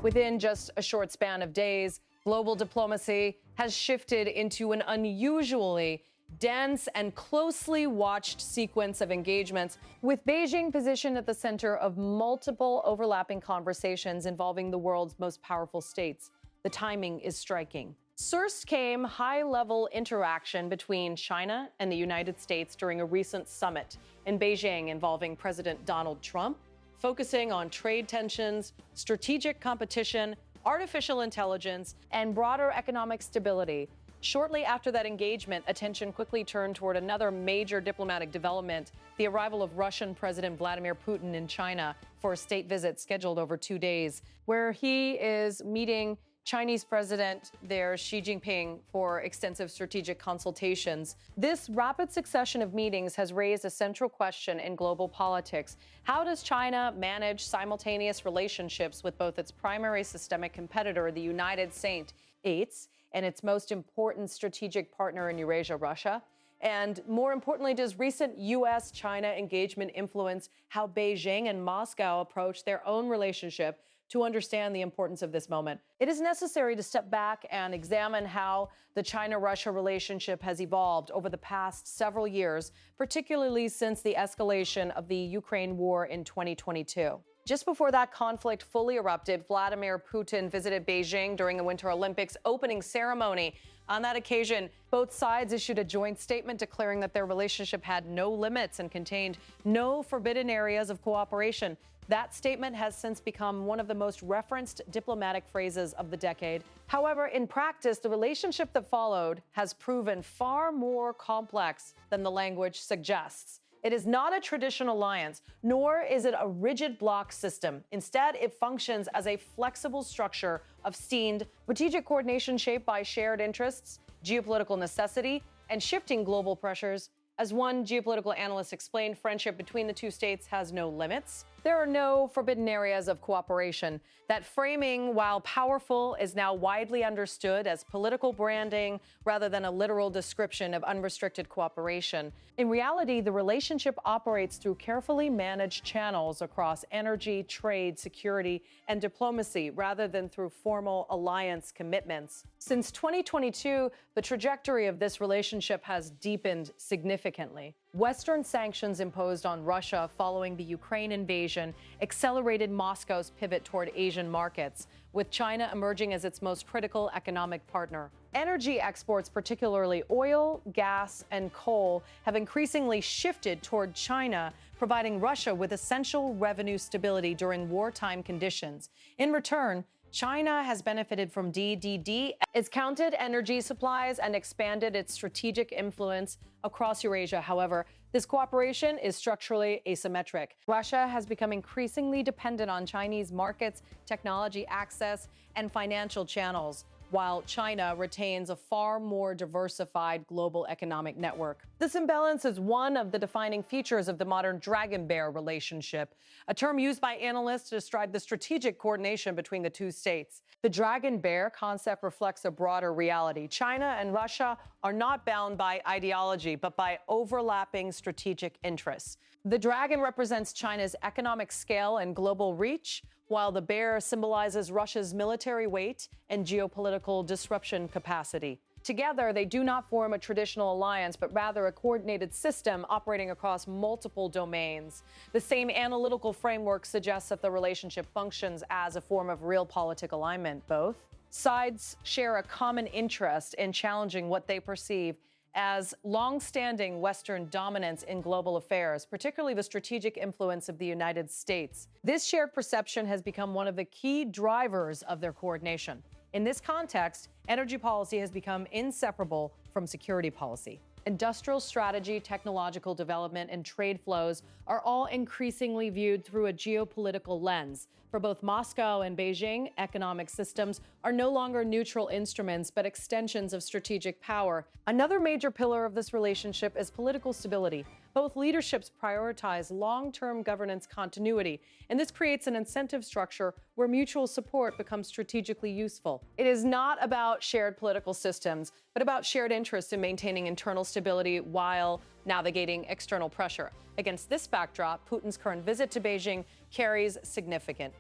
Within just a short span of days, global diplomacy has shifted into an unusually dense and closely watched sequence of engagements, with Beijing positioned at the center of multiple overlapping conversations involving the world's most powerful states. The timing is striking. First came high-level interaction between China and the United States during a recent summit in Beijing involving President Donald Trump, focusing on trade tensions, strategic competition, artificial intelligence, and broader economic stability. Shortly after that engagement, attention quickly turned toward another major diplomatic development, the arrival of Russian President Vladimir Putin in China for a state visit scheduled over 2 days, where he is meeting Chinese President there, Xi Jinping, for extensive strategic consultations. This rapid succession of meetings has raised a central question in global politics. How does China manage simultaneous relationships with both its primary systemic competitor, the United States, and its most important strategic partner in Eurasia, Russia? And more importantly, does recent U.S.-China engagement influence how Beijing and Moscow approach their own relationship to understand the importance of this moment? It is necessary to step back and examine how the China-Russia relationship has evolved over the past several years, particularly since the escalation of the Ukraine war in 2022. Just before that conflict fully erupted, Vladimir Putin visited Beijing during the Winter Olympics opening ceremony. On that occasion, both sides issued a joint statement declaring that their relationship had no limits and contained no forbidden areas of cooperation. That statement has since become one of the most referenced diplomatic phrases of the decade. However, in practice, the relationship that followed has proven far more complex than the language suggests. It is not a traditional alliance, nor is it a rigid bloc system. Instead, it functions as a flexible structure of strategic coordination shaped by shared interests, geopolitical necessity, and shifting global pressures. As one geopolitical analyst explained, friendship between the two states has no limits. There are no forbidden areas of cooperation. That framing, while powerful, is now widely understood as political branding rather than a literal description of unrestricted cooperation. In reality, the relationship operates through carefully managed channels across energy, trade, security, and diplomacy, rather than through formal alliance commitments. Since 2022, the trajectory of this relationship has deepened significantly. Western sanctions imposed on Russia following the Ukraine invasion accelerated Moscow's pivot toward Asian markets, with China emerging as its most critical economic partner. Energy exports, particularly oil, gas, and coal, have increasingly shifted toward China, providing Russia with essential revenue stability during wartime conditions. In return, China has benefited from its counted energy supplies and expanded its strategic influence across Eurasia. However, this cooperation is structurally asymmetric. Russia has become increasingly dependent on Chinese markets, technology access, and financial channels, while China retains a far more diversified global economic network. This imbalance is one of the defining features of the modern dragon bear relationship, a term used by analysts to describe the strategic coordination between the two states. The dragon bear concept reflects a broader reality. China and Russia are not bound by ideology, but by overlapping strategic interests. The dragon represents China's economic scale and global reach, while the bear symbolizes Russia's military weight and geopolitical disruption capacity. Together, they do not form a traditional alliance, but rather a coordinated system operating across multiple domains. The same analytical framework suggests that the relationship functions as a form of realpolitik alignment. Both sides share a common interest in challenging what they perceive as long-standing Western dominance in global affairs, particularly the strategic influence of the United States. This shared perception has become one of the key drivers of their coordination. In this context, energy policy has become inseparable from security policy. Industrial strategy, technological development, and trade flows are all increasingly viewed through a geopolitical lens. For both Moscow and Beijing, economic systems are no longer neutral instruments, but extensions of strategic power. Another major pillar of this relationship is political stability. Both leaderships prioritize long-term governance continuity, and this creates an incentive structure where mutual support becomes strategically useful. It is not about shared political systems, but about shared interests in maintaining internal stability while navigating external pressure. Against this backdrop, Putin's current visit to Beijing carries significant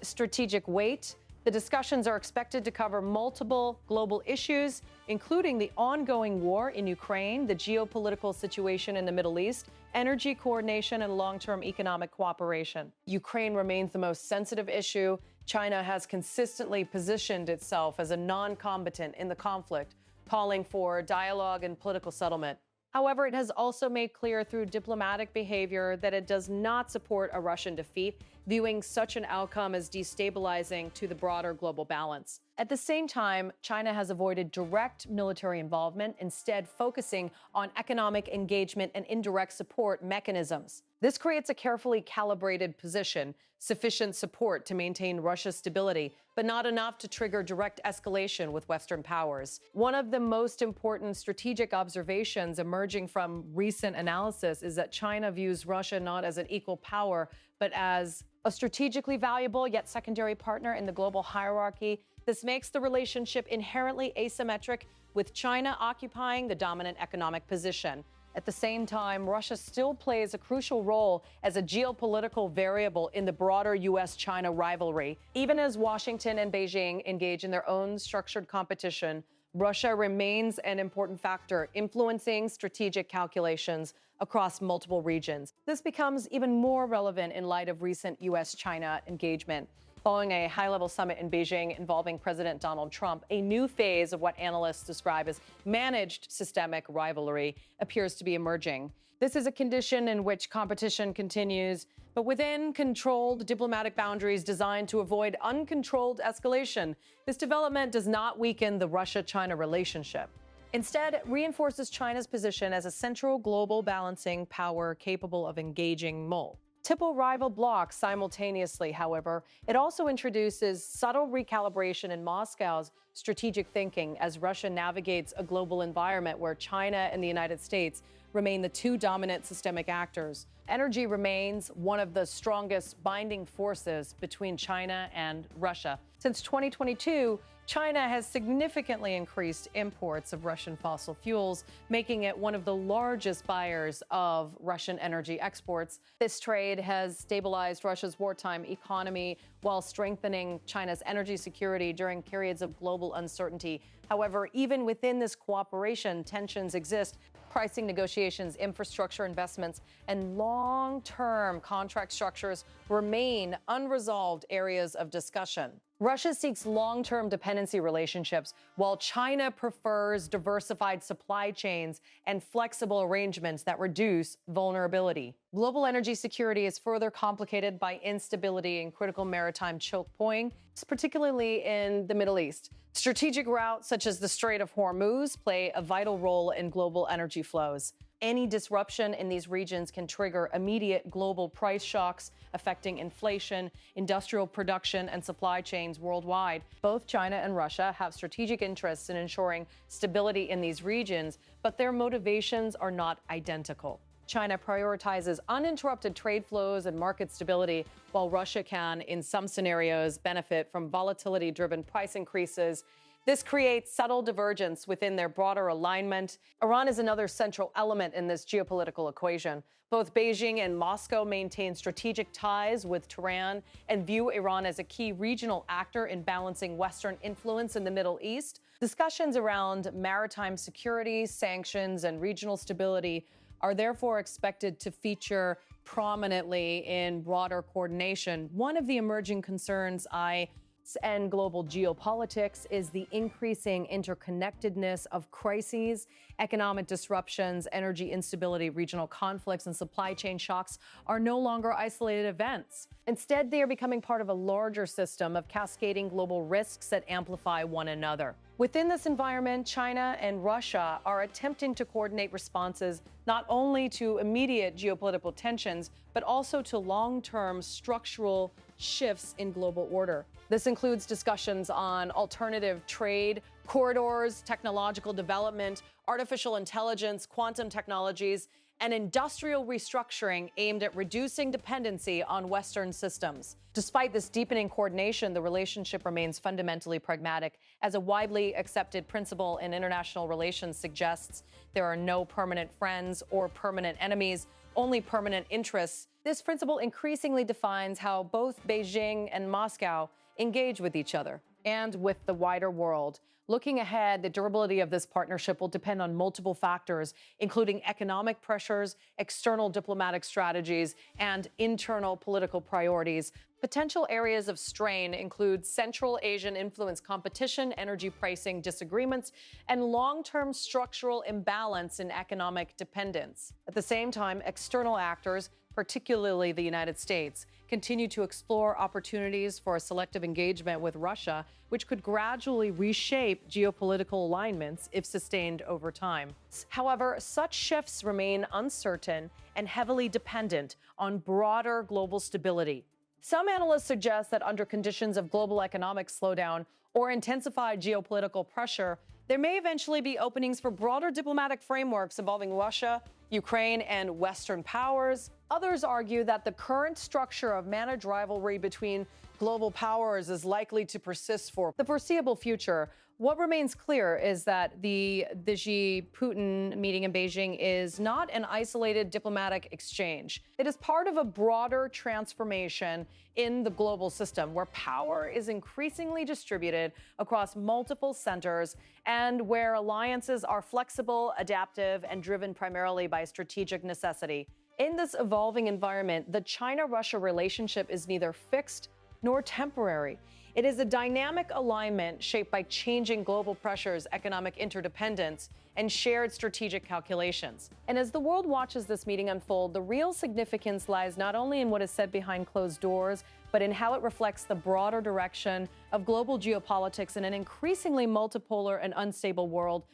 strategic weight. The discussions are expected to cover multiple global issues, including the ongoing war in Ukraine, the geopolitical situation in the Middle East, energy coordination, and long-term economic cooperation. Ukraine remains the most sensitive issue. China has consistently positioned itself as a non-combatant in the conflict, calling for dialogue and political settlement. However, it has also made clear through diplomatic behavior that it does not support a Russian defeat, viewing such an outcome as destabilizing to the broader global balance. At the same time, China has avoided direct military involvement, instead focusing on economic engagement and indirect support mechanisms. This creates a carefully calibrated position, sufficient support to maintain Russia's stability, but not enough to trigger direct escalation with Western powers. One of the most important strategic observations emerging from recent analysis is that China views Russia not as an equal power, but as a strategically valuable yet secondary partner in the global hierarchy. This makes the relationship inherently asymmetric, with China occupying the dominant economic position. At the same time, Russia still plays a crucial role as a geopolitical variable in the broader U.S.-China rivalry. Even as Washington and Beijing engage in their own structured competition, Russia remains an important factor, influencing strategic calculations across multiple regions. This becomes even more relevant in light of recent U.S.-China engagement. Following a high-level summit in Beijing involving President Donald Trump, a new phase of what analysts describe as managed systemic rivalry appears to be emerging. This is a condition in which competition continues, but within controlled diplomatic boundaries designed to avoid uncontrolled escalation. This development does not weaken the Russia-China relationship. Instead, it reinforces China's position as a central global balancing power capable of engaging multiple rival blocs simultaneously. However, it also introduces subtle recalibration in Moscow's strategic thinking as Russia navigates a global environment where China and the United States remain the two dominant systemic actors. Energy remains one of the strongest binding forces between China and Russia. Since 2022, China has significantly increased imports of Russian fossil fuels, making it one of the largest buyers of Russian energy exports. This trade has stabilized Russia's wartime economy while strengthening China's energy security during periods of global uncertainty. However, even within this cooperation, tensions exist. Pricing negotiations, infrastructure investments, and long-term contract structures remain unresolved areas of discussion. Russia seeks long-term dependency relationships, while China prefers diversified supply chains and flexible arrangements that reduce vulnerability. Global energy security is further complicated by instability in critical maritime choke points, particularly in the Middle East. Strategic routes such as the Strait of Hormuz play a vital role in global energy flows. Any disruption in these regions can trigger immediate global price shocks, affecting inflation, industrial production, and supply chains worldwide. Both China and Russia have strategic interests in ensuring stability in these regions, but their motivations are not identical. China prioritizes uninterrupted trade flows and market stability, while Russia can, in some scenarios, benefit from volatility-driven price increases. This creates subtle divergence within their broader alignment. Iran is another central element in this geopolitical equation. Both Beijing and Moscow maintain strategic ties with Tehran and view Iran as a key regional actor in balancing Western influence in the Middle East. Discussions around maritime security, sanctions, and regional stability are therefore expected to feature prominently in broader coordination. One of the emerging concerns and global geopolitics is the increasing interconnectedness of crises. Economic disruptions, energy instability, regional conflicts, and supply chain shocks are no longer isolated events. Instead, they are becoming part of a larger system of cascading global risks that amplify one another. Within this environment, China and Russia are attempting to coordinate responses not only to immediate geopolitical tensions, but also to long-term structural shifts in global order. This includes discussions on alternative trade corridors, technological development, artificial intelligence, quantum technologies, and industrial restructuring aimed at reducing dependency on Western systems. Despite this deepening coordination, the relationship remains fundamentally pragmatic. As a widely accepted principle in international relations suggests, there are no permanent friends or permanent enemies, only permanent interests. This principle increasingly defines how both Beijing and Moscow engage with each other and with the wider world. Looking ahead, the durability of this partnership will depend on multiple factors, including economic pressures, external diplomatic strategies, and internal political priorities. Potential areas of strain include Central Asian influence competition, energy pricing disagreements, and long-term structural imbalance in economic dependence. At the same time, external actors, particularly the United States, continue to explore opportunities for selective engagement with Russia, which could gradually reshape geopolitical alignments if sustained over time. However, such shifts remain uncertain and heavily dependent on broader global stability. Some analysts suggest that under conditions of global economic slowdown or intensified geopolitical pressure, there may eventually be openings for broader diplomatic frameworks involving Russia, Ukraine, and Western powers. Others argue that the current structure of managed rivalry between global powers is likely to persist for the foreseeable future. What remains clear is that the Xi-Putin meeting in Beijing is not an isolated diplomatic exchange. It is part of a broader transformation in the global system where power is increasingly distributed across multiple centers and where alliances are flexible, adaptive, and driven primarily by strategic necessity. In this evolving environment, the China-Russia relationship is neither fixed nor temporary. It is a dynamic alignment shaped by changing global pressures, economic interdependence, and shared strategic calculations. And as the world watches this meeting unfold, the real significance lies not only in what is said behind closed doors, but in how it reflects the broader direction of global geopolitics in an increasingly multipolar and unstable world.